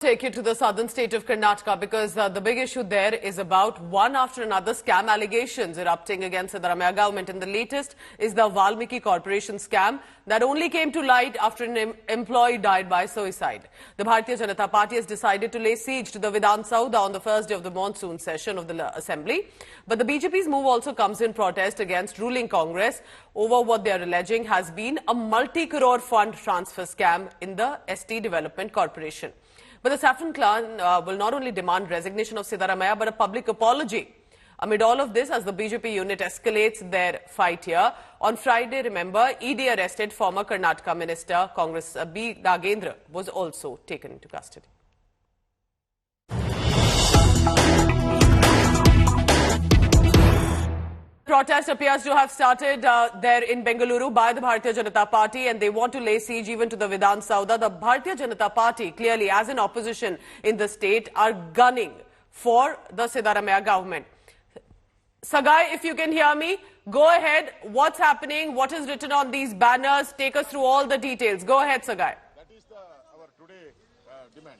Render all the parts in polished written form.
Take you to the southern state of Karnataka because the big issue there is about one after another scam allegations erupting against the Siddaramaiah government. And the latest is the Valmiki Corporation scam that only came to light after an employee died by suicide. The Bharatiya Janata Party has decided to lay siege to the Vidhan Soudha on the first day of the monsoon session of the Assembly. But the BJP's move also comes in protest against ruling Congress over what they are alleging has been a multi-crore fund transfer scam in the ST Development Corporation. But the Saffron clan will not only demand resignation of Siddaramaiah but a public apology. Amid all of this, as the BJP unit escalates their fight here, on Friday, remember, ED arrested former Karnataka Minister Congress B. Nagendra was also taken into custody. Protest appears to have started there in Bengaluru by the Bharatiya Janata Party, and they want to lay siege even to the Vidhan Soudha. The Bharatiya Janata Party, clearly as an opposition in the state, are gunning for the Siddaramaiah government. Sagai, if you can hear me, go ahead. What's happening? What is written on these banners? Take us through all the details. Go ahead, Sagai. That is our today demand.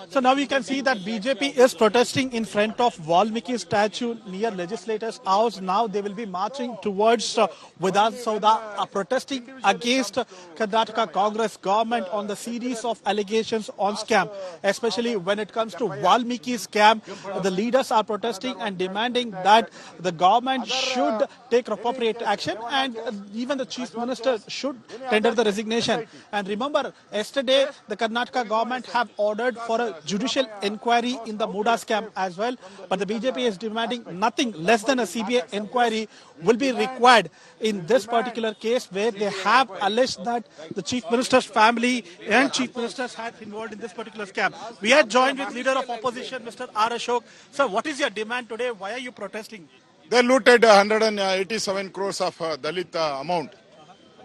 So now we can see that BJP is protesting in front of Valmiki statue near Legislators' House. Now they will be marching towards Vidhan Soudha, protesting against Karnataka Congress government on the series of allegations on scam, especially when it comes to Valmiki scam. The leaders are protesting and demanding that the government should take appropriate action and even the Chief Minister should tender the resignation. And remember, yesterday the Karnataka government have ordered for a judicial inquiry in the Muda scam as well, but the BJP is demanding nothing less than a CBI inquiry will be required in this particular case where they have alleged that the Chief Minister's family and Chief Ministers had involved in this particular scam. We are joined with Leader of Opposition, Mr. R. Ashok. Sir, what is your demand today? Why are you protesting? They looted 187 crores of Dalit amount.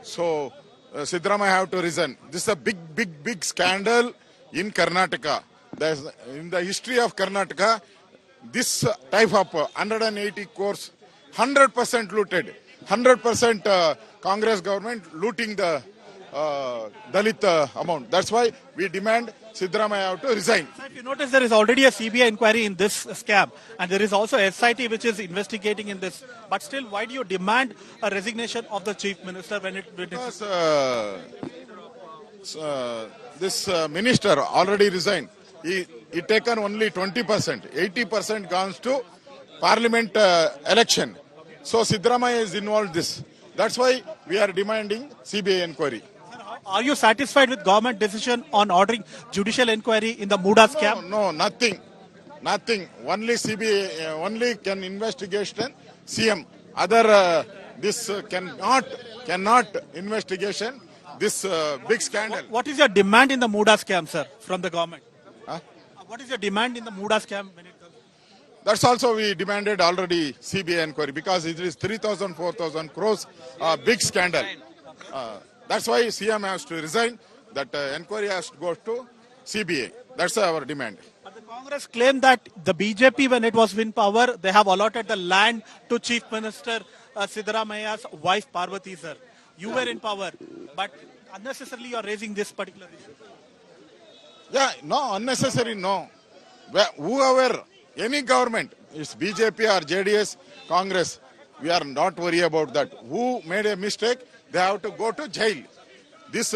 So Siddaramaiah have to resign. This is a big scandal in Karnataka. In the history of Karnataka, this type of 180 crores, 100% looted. 100% Congress government looting the Dalit amount. That's why we demand Siddaramaiah have to resign. Sir, if you notice, there is already a CBI inquiry in this scam, and there is also a SIT which is investigating in this. But still, why do you demand a resignation of the Chief Minister when it... Because this minister already resigned. He taken only 20%. 80% goes to Parliament election. So Siddaramaiah is involved in this. That's why we are demanding CBI inquiry. Are you satisfied with government decision on ordering judicial inquiry in the Muda scam? No, nothing. Only CBI, only can investigation CM. Other this cannot investigation this big scandal. What is your demand in the Muda scam, sir, from the government? Huh? What is your demand in the Muda scam when it comes? That's also we demanded already CBI inquiry because it is 3,000, 4,000 crores big scandal. That's why CM has to resign. That inquiry has to go to CBI. That's our demand. But the Congress claimed that the BJP, when it was in power, they have allotted the land to Chief Minister Siddaramaiah's wife Parvati, sir. You were in power, but unnecessarily you are raising this particular issue. Yeah, no, unnecessary, no. Whoever, any government, it's BJP or JDS, Congress, we are not worried about that. Who made a mistake, they have to go to jail. This,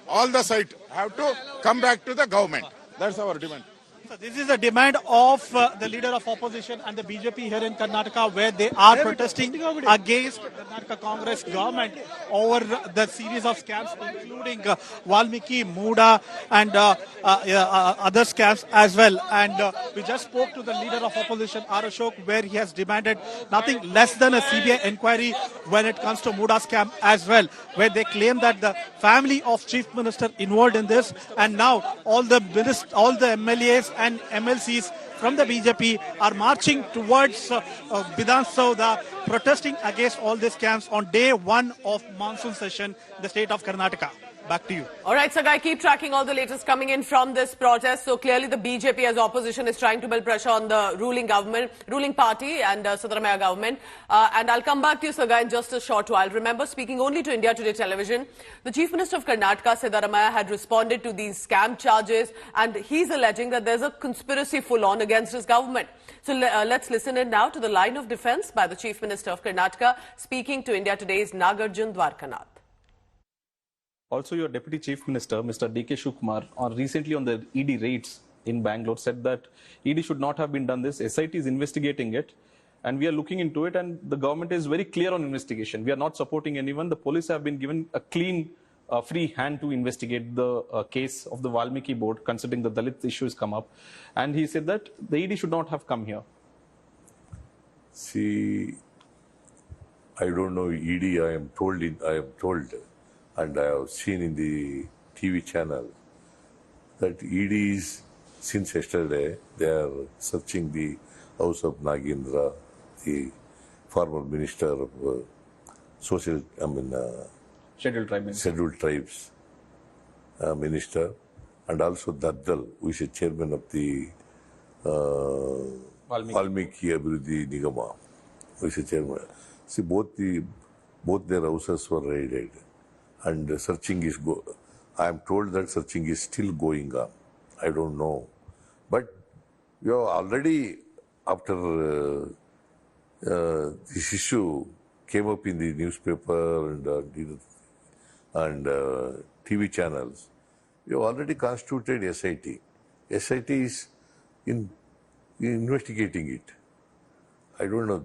all the site have to come back to the government. That's our demand. So this is the demand of the Leader of Opposition and the BJP here in Karnataka, where they are protesting against Karnataka Congress government over the series of scams, including Valmiki, Muda, and other scams as well. And we just spoke to the Leader of Opposition, R. Ashok, where he has demanded nothing less than a CBI inquiry when it comes to Muda scam as well, where they claim that the family of Chief Minister involved in this, and now all the MLAs and MLCs from the BJP are marching towards Vidhan Soudha, protesting against all these scams on day one of monsoon session in the state of Karnataka. Back to you. All right, Sagai, keep tracking all the latest coming in from this protest. So clearly the BJP as opposition is trying to build pressure on the ruling party and Siddaramaiah government. And I'll come back to you, Sagai, in just a short while. Remember, speaking only to India Today television, the Chief Minister of Karnataka, Siddaramaiah, had responded to these scam charges, and he's alleging that there's a conspiracy full on against his government. So let's listen in now to the line of defense by the Chief Minister of Karnataka, speaking to India Today's Nagarjun Dwarkanath. Also, your Deputy Chief Minister, Mr. D.K. Shivkumar, recently on the ED raids in Bangalore, said that ED should not have been done this. SIT is investigating it, and we are looking into it, and the government is very clear on investigation. We are not supporting anyone. The police have been given a clean, free hand to investigate the case of the Valmiki board, considering the Dalit issue has come up. And he said that the ED should not have come here. See, I don't know ED. I am told, and I have seen in the TV channel that ED is, since yesterday, they are searching the house of Nagendra, the former minister of Scheduled Tribes minister, and also Daddal, who is a chairman of the Valmiki Abhiruddhi Nigama, who is a chairman. See, both their houses were raided. And searching is I am told that searching is still going on. I don't know. But you have already, after this issue came up in the newspaper and TV channels, you have already constituted SIT. SIT is investigating it. I don't know.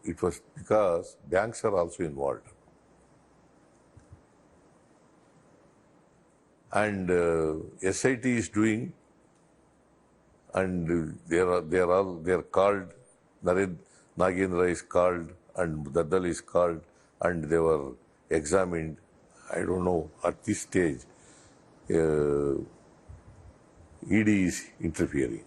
It was because banks are also involved. And SIT is doing, and they are called. Nagendra is called, and Daddal is called, and they were examined. I don't know, at this stage, ED is interfering.